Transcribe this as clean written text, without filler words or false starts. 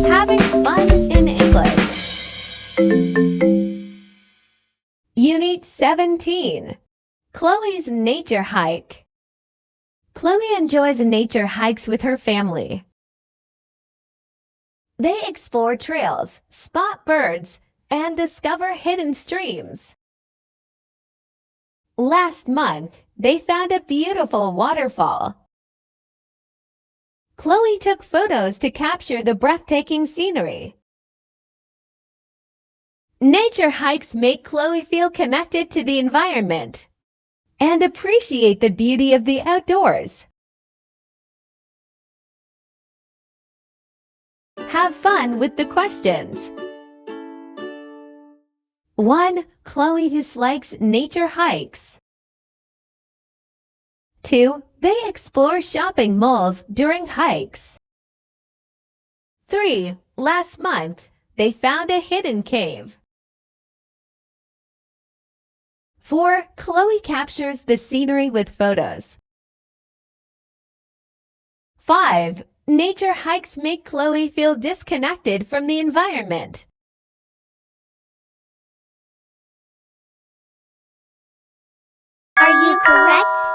Having fun in English. Unit 17. Chloe's nature hike. Chloe enjoys nature hikes with her family. They explore trails, spot birds, and discover hidden streams. Last month, they found a beautiful waterfall. Chloe took photos to capture the breathtaking scenery. Nature hikes make Chloe feel connected to the environment and appreciate the beauty of the outdoors. Have fun with the questions. 1. Chloe dislikes nature hikes. 2. They explore shopping malls during hikes. 3. Last month, they found a hidden cave. 4. Chloe captures the scenery with photos. 5. Nature hikes make Chloe feel disconnected from the environment. Are you correct?